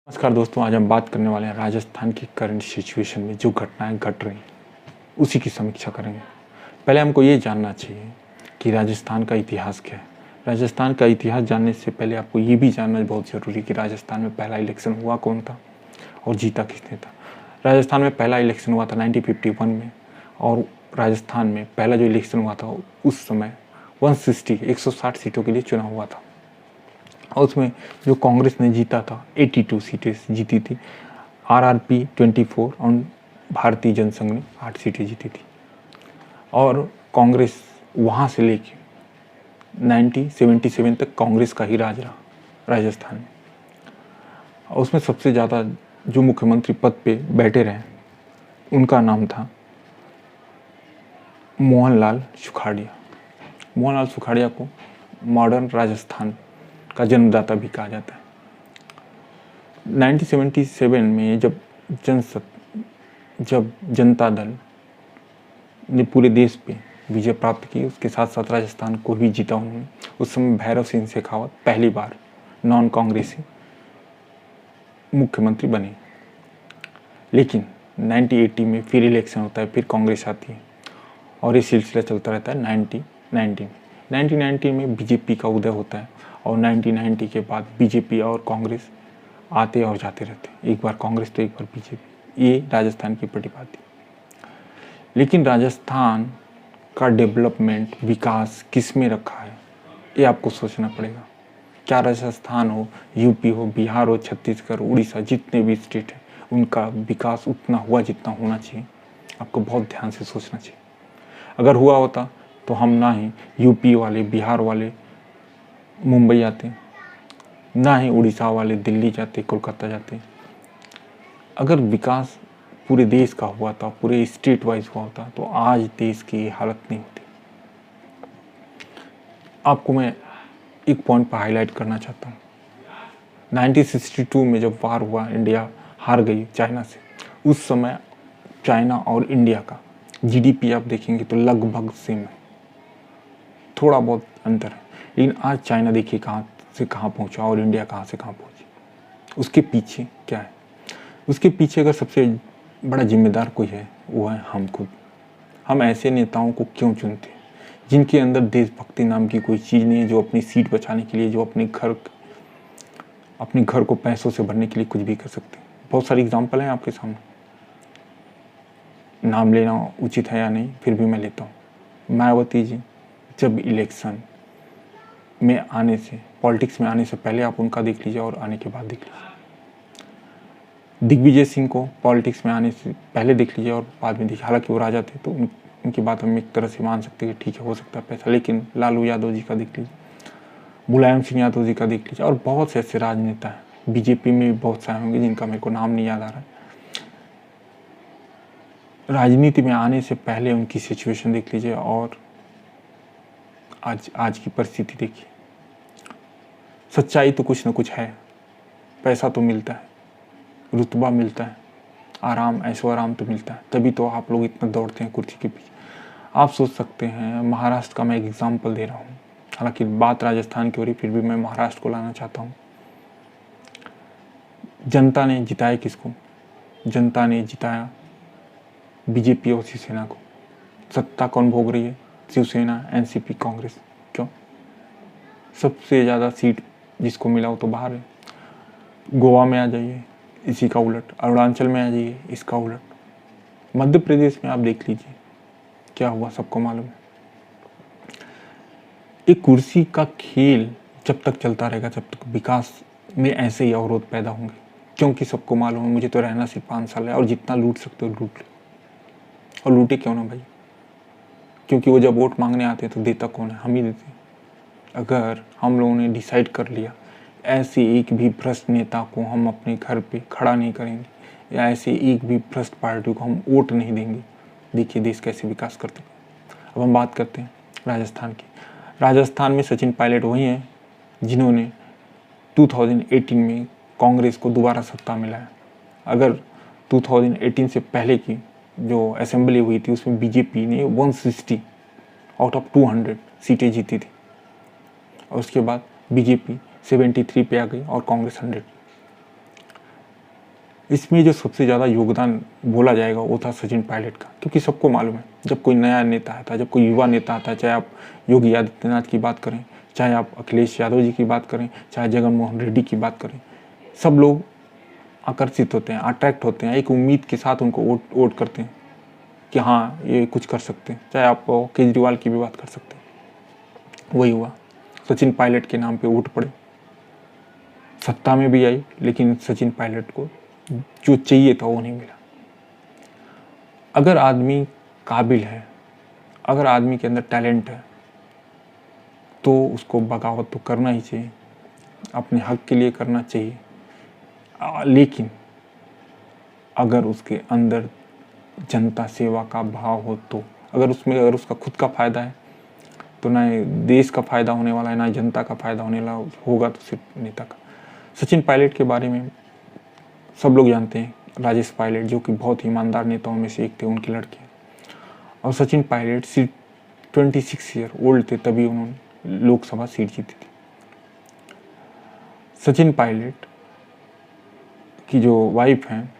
नमस्कार दोस्तों, आज हम बात करने वाले हैं राजस्थान की करंट सिचुएशन में जो घटनाएं घट रही उसी की समीक्षा करेंगे। पहले हमको ये जानना चाहिए कि राजस्थान का इतिहास क्या है। राजस्थान का इतिहास जानने से पहले आपको ये भी जानना बहुत ज़रूरी है कि राजस्थान में पहला इलेक्शन हुआ कौन था और जीता किसने था। राजस्थान में पहला इलेक्शन हुआ था 1951 में, और राजस्थान में पहला जो इलेक्शन हुआ था उस समय 160 सीटों के लिए चुनाव हुआ था, और उसमें जो कांग्रेस ने जीता था 82 सीटें जीती थी। आरआरपी 24 और भारतीय जनसंघ ने 8 सीटें जीती थी, और कांग्रेस वहाँ से लेके 1977 तक कांग्रेस का ही राज रहा राजस्थान में। और उसमें सबसे ज़्यादा जो मुख्यमंत्री पद पे बैठे रहे उनका नाम था मोहनलाल सुखाड़िया। मोहनलाल सुखाड़िया को मॉडर्न राजस्थान का जन्मदाता भी कहा जाता है। 1977 में जब जनता दल ने पूरे देश पे विजय प्राप्त की, उसके साथ साथ राजस्थान को भी जीता उन्होंने। उस समय भैरव सिंह शेखावत पहली बार नॉन कांग्रेसी मुख्यमंत्री बने। लेकिन 1980 में फिर इलेक्शन होता है, फिर कांग्रेस आती है, और ये सिलसिला चलता रहता है 1990 में बीजेपी का उदय होता है, और 1990 के बाद बीजेपी और कांग्रेस आते और जाते रहते, एक बार कांग्रेस तो एक बार बीजेपी। ये राजस्थान की बड़ी बात है। लेकिन राजस्थान का डेवलपमेंट, विकास किस में रखा है, ये आपको सोचना पड़ेगा। क्या राजस्थान हो, यूपी हो, बिहार हो, छत्तीसगढ़, उड़ीसा, जितने भी स्टेट हैं उनका विकास उतना हुआ जितना होना चाहिए? आपको बहुत ध्यान से सोचना चाहिए। अगर हुआ होता तो हम ना ही यूपी वाले, बिहार वाले मुंबई आते, ना ही उड़ीसा वाले दिल्ली जाते, कोलकाता जाते। अगर विकास पूरे देश का हुआ था, पूरे स्टेट वाइज हुआ होता, तो आज देश की हालत नहीं होती। आपको मैं एक पॉइंट पर हाईलाइट करना चाहता हूँ। 1962 में जब वार हुआ, इंडिया हार गई चाइना से, उस समय चाइना और इंडिया का जीडीपी आप देखेंगे तो लगभग सेम है, थोड़ा बहुत अंतर है। लेकिन आज चाइना देखिए कहाँ से कहाँ पहुँचा और इंडिया कहाँ से कहाँ पहुँची। उसके पीछे क्या है? उसके पीछे अगर सबसे बड़ा जिम्मेदार कोई है, वो है हम खुद। हम ऐसे नेताओं को क्यों चुनते हैं जिनके अंदर देशभक्ति नाम की कोई चीज़ नहीं है, जो अपनी सीट बचाने के लिए, जो अपने घर को पैसों से भरने के लिए कुछ भी कर सकते हैं। बहुत सारी एग्जाम्पल हैं आपके सामने, नाम लेना उचित है या नहीं, फिर भी मैं लेता हूँ। मायावती जी जब इलेक्शन में आने से, पॉलिटिक्स में आने से पहले आप उनका देख लीजिए और आने के बाद देख लीजिए। दिग्विजय सिंह को पॉलिटिक्स में आने से पहले देख लीजिए और बाद में देखिए। हालांकि वो राजा थे तो उनकी बात हम एक तरह से मान सकते हैं कि ठीक है, हो सकता है पैसा। लेकिन लालू यादव जी का देख लीजिए, मुलायम सिंह यादव जी का देख लीजिए, और बहुत से ऐसे राजनेता हैं, बीजेपी में भी बहुत सारे होंगे जिनका मेरे को नाम नहीं याद आ रहा है। राजनीति में आने से पहले उनकी सिचुएशन देख लीजिए और आज की परिस्थिति देखिए। सच्चाई तो कुछ ना कुछ है, पैसा तो मिलता है, रुतबा मिलता है, आराम, ऐशो आराम तो मिलता है, तभी तो आप लोग इतना दौड़ते हैं कुर्सी के पीछे। आप सोच सकते हैं, महाराष्ट्र का मैं एक एग्जाम्पल दे रहा हूँ, हालांकि बात राजस्थान की हो रही, फिर भी मैं महाराष्ट्र को लाना चाहता हूँ। जनता ने जिताया किसको? जनता ने जिताया बीजेपी और शिवसेना को। सत्ता कौन भोग रही है? शिवसेना, एनसीपी, कांग्रेस। क्यों? सबसे ज़्यादा सीट जिसको मिला वो तो बाहर है। गोवा में आ जाइए, इसी का उलट। अरुणाचल में आ जाइए, इसका उलट। मध्य प्रदेश में आप देख लीजिए क्या हुआ, सबको मालूम है। एक कुर्सी का खेल जब तक चलता रहेगा, जब तक विकास में ऐसे ही अवरोध पैदा होंगे, क्योंकि सबको मालूम है मुझे तो रहना सिर्फ 5 साल है, और जितना लूट सकते हो लूट लो। और लूटे क्यों ना भाई, क्योंकि वो जब वोट मांगने आते हैं तो देता कौन है? हम ही देते हैं। अगर हम लोगों ने डिसाइड कर लिया ऐसे एक भी भ्रष्ट नेता को हम अपने घर पे खड़ा नहीं करेंगे, या ऐसे एक भी भ्रष्ट पार्टी को हम वोट नहीं देंगे, देखिए देश कैसे विकास करते हैं। अब हम बात करते हैं राजस्थान की। राजस्थान में सचिन पायलट वही हैं जिन्होंने 2018 में कांग्रेस को दोबारा सत्ता मिला है। अगर 2018 से पहले की जो असेंबली हुई थी उसमें बीजेपी ने 160 आउट ऑफ 200 सीटें जीती थी, और उसके बाद बीजेपी 73 पे आ गई और कांग्रेस 100। इसमें जो सबसे ज़्यादा योगदान बोला जाएगा वो था सचिन पायलट का, क्योंकि सबको मालूम है जब कोई नया नेता आता है, जब कोई युवा नेता आता है, चाहे आप योगी आदित्यनाथ की बात करें, चाहे आप अखिलेश यादव जी की बात करें, चाहे जगन मोहन रेड्डी की बात करें, सब लोग आकर्षित होते हैं, अट्रैक्ट होते हैं, एक उम्मीद के साथ उनको वोट करते हैं कि हाँ ये कुछ कर सकते हैं। चाहे आप केजरीवाल की भी बात कर सकते हैं, वही हुआ, सचिन पायलट के नाम पे वोट पड़े, सत्ता में भी आई, लेकिन सचिन पायलट को जो चाहिए था वो नहीं मिला। अगर आदमी काबिल है, अगर आदमी के अंदर टैलेंट है, तो उसको बगावत तो करना ही चाहिए, अपने हक के लिए करना चाहिए। लेकिन अगर उसके अंदर जनता सेवा का भाव हो, तो अगर उसका खुद का फ़ायदा है, तो ना देश का फ़ायदा होने वाला है, ना जनता का फ़ायदा होने वाला होगा, तो सिर्फ नेता का। सचिन पायलट के बारे में सब लोग जानते हैं, राजेश पायलट जो कि बहुत ही ईमानदार नेताओं में से एक थे, उनके लड़के। और सचिन पायलट सिर्फ 26 ईयर ओल्ड थे, तभी उन्होंने लोकसभा सीट जीती थी। सचिन पायलट की जो वाइफ हैं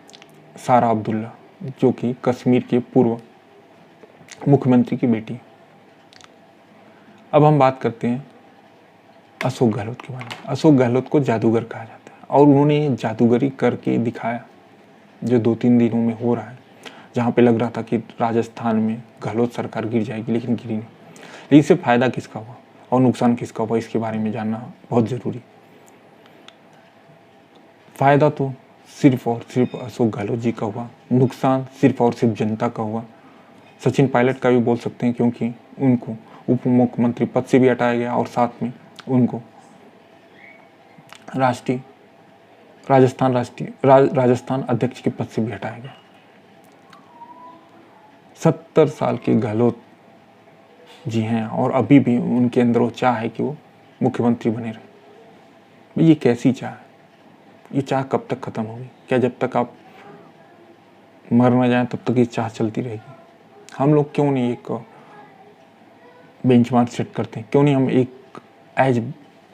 सारा अब्दुल्ला, जो कि कश्मीर के पूर्व मुख्यमंत्री की बेटी। अब हम बात करते हैं अशोक गहलोत के बारे में। अशोक गहलोत को जादूगर कहा जाता है, और उन्होंने जादूगरी करके दिखाया, जो 2-3 दिनों में हो रहा है, जहाँ पे लग रहा था कि राजस्थान में गहलोत सरकार गिर जाएगी, लेकिन गिरी नहीं। लेकिन इससे फ़ायदा किसका हुआ और नुकसान किसका हुआ, इसके बारे में जानना बहुत ज़रूरी। फ़ायदा तो सिर्फ और सिर्फ अशोक गहलोत जी का हुआ, नुकसान सिर्फ और सिर्फ जनता का हुआ। सचिन पायलट का भी बोल सकते हैं, क्योंकि उनको उप मुख्यमंत्री पद से भी हटाया गया, और साथ में उनको राजस्थान अध्यक्ष के पद से भी हटाया गया। 70 साल के गहलोत जी हैं, और अभी भी उनके अंदर वो चाह है कि वो मुख्यमंत्री बने रहे। ये कैसी चाह है? ये चाह कब तक ख़त्म होगी? क्या जब तक आप मर न जाएं तब तक ये चाह चलती रहेगी? हम लोग क्यों नहीं एक बेंचमार्क सेट करते? क्यों नहीं हम एक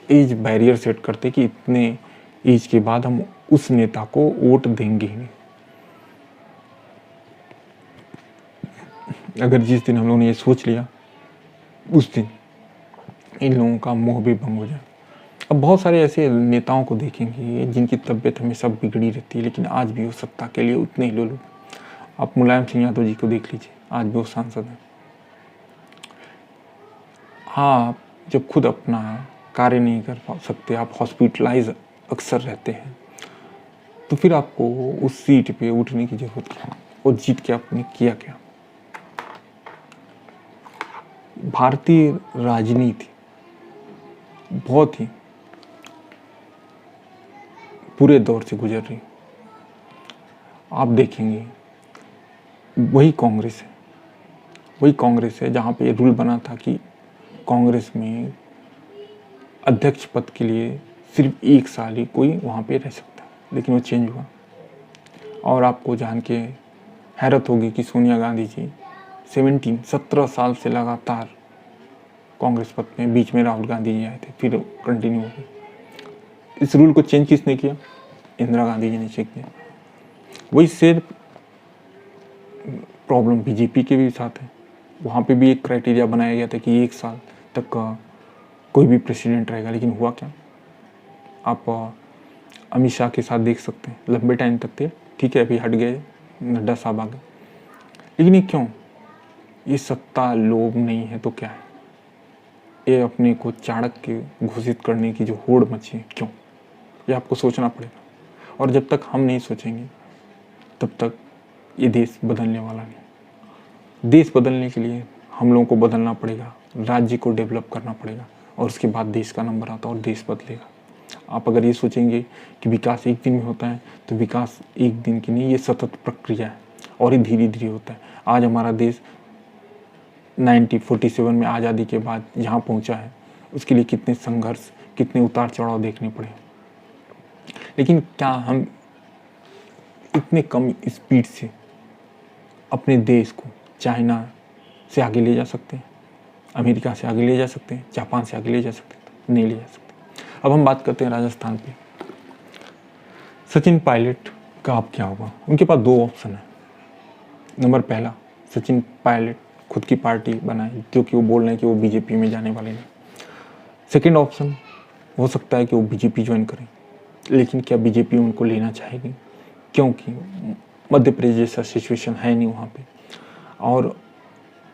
एज बैरियर सेट करते कि इतने एज के बाद हम उस नेता को वोट देंगे ही नहीं? अगर जिस दिन हम लोगों ने ये सोच लिया, उस दिन इन लोगों का मोह भी भंग हो जाए। अब बहुत सारे ऐसे नेताओं को देखेंगे जिनकी तबीयत हमेशा बिगड़ी रहती है, लेकिन आज भी वो सत्ता के लिए उतने ही लोलुप। आप मुलायम सिंह यादव जी को देख लीजिए, आज भी वो सांसद हैं। आप जब खुद अपना कार्य नहीं कर सकते, आप हॉस्पिटलाइज अक्सर रहते हैं, तो फिर आपको उस सीट पे उठने की जरूरत क्या है? और जीत के आपने किया क्या? भारतीय राजनीति बहुत ही पूरे दौर से गुजर रही। आप देखेंगे वही कांग्रेस है जहाँ पे रूल बना था कि कांग्रेस में अध्यक्ष पद के लिए सिर्फ 1 साल ही कोई वहाँ पे रह सकता है, लेकिन वो चेंज हुआ। और आपको जान के हैरत होगी कि सोनिया गांधी जी 17 साल से लगातार कांग्रेस पद में, बीच में राहुल गांधी जी आए थे, फिर कंटिन्यू हो गई। इस रूल को चेंज किसने किया? इंदिरा गांधी जी ने चेक किया। वही सिर्फ प्रॉब्लम बीजेपी के भी साथ है। वहाँ पे भी एक क्राइटेरिया बनाया गया था कि 1 साल तक का कोई भी प्रेसिडेंट रहेगा, लेकिन हुआ क्या? आप अमित शाह के साथ देख सकते हैं, लंबे टाइम तक थे, ठीक है, अभी हट गए, नड्डा साहब आ गए। लेकिन ये क्यों? ये सत्ता लोभ नहीं है तो क्या है? ये अपने को चाणक्य घोषित करने की जो होड़ मची है, क्यों? ये आपको सोचना पड़ेगा। और जब तक हम नहीं सोचेंगे तब तक ये देश बदलने वाला नहीं। देश बदलने के लिए हम लोगों को बदलना पड़ेगा, राज्य को डेवलप करना पड़ेगा, और उसके बाद देश का नंबर आता है और देश बदलेगा। आप अगर ये सोचेंगे कि विकास एक दिन में होता है, तो विकास एक दिन की नहीं, ये सतत प्रक्रिया है, और ये धीरे धीरे होता है। आज हमारा देश 1947 में आज़ादी के बाद जहाँ पहुँचा है, उसके लिए कितने संघर्ष, कितने उतार चढ़ाव देखने पड़े। लेकिन क्या हम इतने कम स्पीड से अपने देश को चाइना से आगे ले जा सकते हैं, अमेरिका से आगे ले जा सकते हैं, जापान से आगे ले जा सकते हैं? नहीं ले जा सकते। अब हम बात करते हैं राजस्थान पे। सचिन पायलट का अब क्या होगा? उनके पास दो ऑप्शन है। नंबर पहला, सचिन पायलट खुद की पार्टी बनाए, जो कि वो बोल रहे हैं कि वो बीजेपी में जाने वाले नहीं। सेकंड ऑप्शन हो सकता है कि वो बीजेपी ज्वाइन करें, लेकिन क्या बीजेपी उनको लेना चाहेगी? क्योंकि मध्य प्रदेश जैसा सिचुएशन है नहीं वहाँ पे, और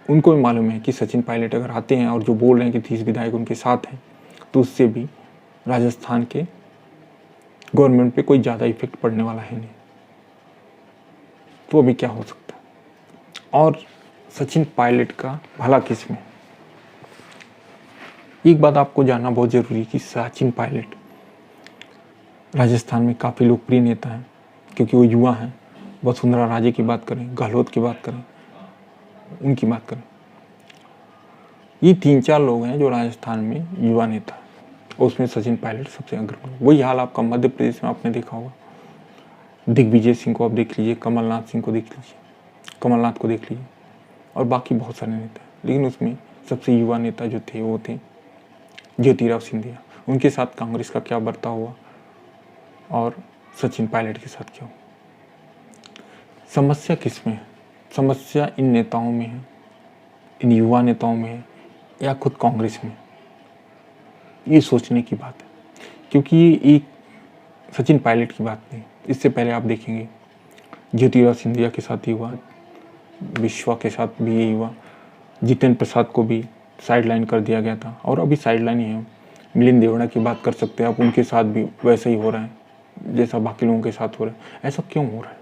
उनको भी मालूम है कि सचिन पायलट अगर आते हैं और जो बोल रहे हैं कि 30 विधायक उनके साथ हैं, तो उससे भी राजस्थान के गवर्नमेंट पे कोई ज़्यादा इफेक्ट पड़ने वाला है नहीं। तो अभी क्या हो सकता है? और सचिन पायलट का भला किस में? एक बात आपको जानना बहुत ज़रूरी है कि सचिन पायलट राजस्थान में काफ़ी लोकप्रिय नेता हैं, क्योंकि वो युवा हैं। वसुंधरा राजे की बात करें, गहलोत की बात करें, उनकी बात करें, ये 3-4 लोग हैं जो राजस्थान में युवा नेता हैं, और उसमें सचिन पायलट सबसे अग्रणी। वही हाल आपका मध्य प्रदेश में आपने देखा होगा। दिग्विजय सिंह को आप देख लीजिए, कमलनाथ सिंह को देख लीजिए, कमलनाथ को देख लीजिए, और बाकी बहुत सारे नेता हैं। लेकिन उसमें सबसे युवा नेता जो थे वो थे ज्योतिराव सिंधिया। उनके साथ कांग्रेस का क्या बर्ताव हुआ और सचिन पायलट के साथ क्या हुआ? समस्या किस में है? समस्या इन नेताओं में है, इन युवा नेताओं में है, या खुद कांग्रेस में? ये सोचने की बात है, क्योंकि ये एक सचिन पायलट की बात नहीं। इससे पहले आप देखेंगे ज्योतिराव सिंधिया के साथ ही हुआ, विश्वा के साथ भी यही हुआ, जितेंद्र प्रसाद को भी साइडलाइन कर दिया गया था, और अभी साइडलाइन ही है। मिलिंद देवड़ा की बात कर सकते हैं आप, उनके साथ भी वैसा ही हो रहा है जैसा बाकी लोगों के साथ हो रहा है। ऐसा क्यों हो रहा है?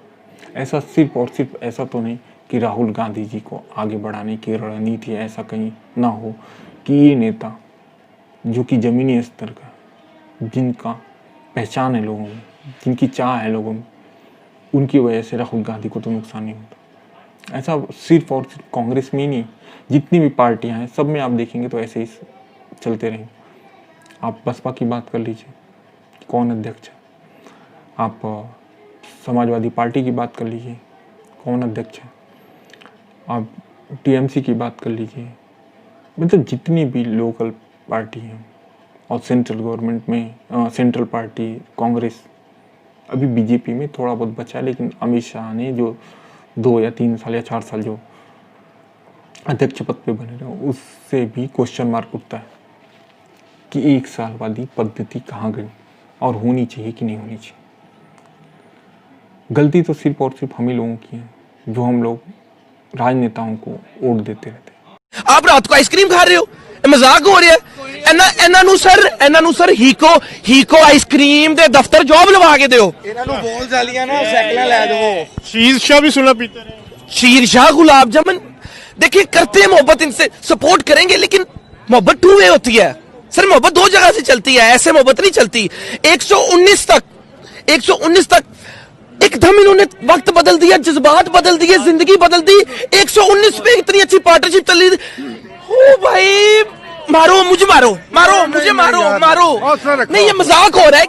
ऐसा सिर्फ और सिर्फ ऐसा तो नहीं कि राहुल गांधी जी को आगे बढ़ाने की रणनीति है, ऐसा कहीं ना हो कि ये नेता जो कि ज़मीनी स्तर का, जिनका पहचान है लोगों में, जिनकी चाह है लोगों में, उनकी वजह से राहुल गांधी को तो नुकसान नहीं होता। ऐसा सिर्फ और सिर्फ कांग्रेस में ही नहीं, जितनी भी पार्टियां हैं सब में आप देखेंगे तो ऐसे ही चलते रहेंगे। आप बसपा की बात कर लीजिए, कौन अध्यक्ष है? आप समाजवादी पार्टी की बात कर लीजिए, कौन अध्यक्ष है? आप टीएमसी की बात कर लीजिए, मतलब जितनी भी लोकल पार्टी हैं, और सेंट्रल गवर्नमेंट में सेंट्रल पार्टी कांग्रेस, अभी बीजेपी में थोड़ा बहुत बचा है, लेकिन अमित शाह ने जो 2 या 3 साल या 4 साल जो अध्यक्ष पद पे बने रहे, उससे भी क्वेश्चन मार्क उठता है कि 1 साल वादी पद्धति कहाँ गई और होनी चाहिए कि नहीं होनी चाहिए। गलती तो सिर्फ और सिर्फ हम ही लोगों की है, जो हम लोग राजनेताओं को वोट देते रहते हैं। आप रात को आइसक्रीम खा रहे हो, मजाक हो रहा है। ਇਹਨਾਂ ਨੂੰ ਸਰ ਹੀਕੋ ਆਈਸਕ੍ਰੀਮ ਦੇ ਦਫ਼ਤਰ ਜੌਬ ਲਵਾ ਕੇ ਦਿਓ। ਇਹਨਾਂ ਨੂੰ ਬੋਲ ਜਾਲੀਆਂ ਨਾ ਸਾਈਕਲਾਂ ਲੈ ਦੇਵੋ। शीरशाह भी सुना पीते रहे। शीरशाह गुलाब जामुन, देखिए करते हैं मोहब्बत, इनसे सपोर्ट करेंगे, लेकिन मोहब्बत 2 वे होती है सर। मोहब्बत 2 जगह से चलती है, ऐसे मोहब्बत नहीं चलती। 119 तक एकदम इन्होंने वक्त बदल दिया, जज्बात बदल दिए, जिंदगी बदल दी। 119 पे इतनी अच्छी पार्टनरशिप चल रही थी। ओ भाई, मारो मुझे, मारो मुझे, मारो नहीं, ये मजाक हो रहा है।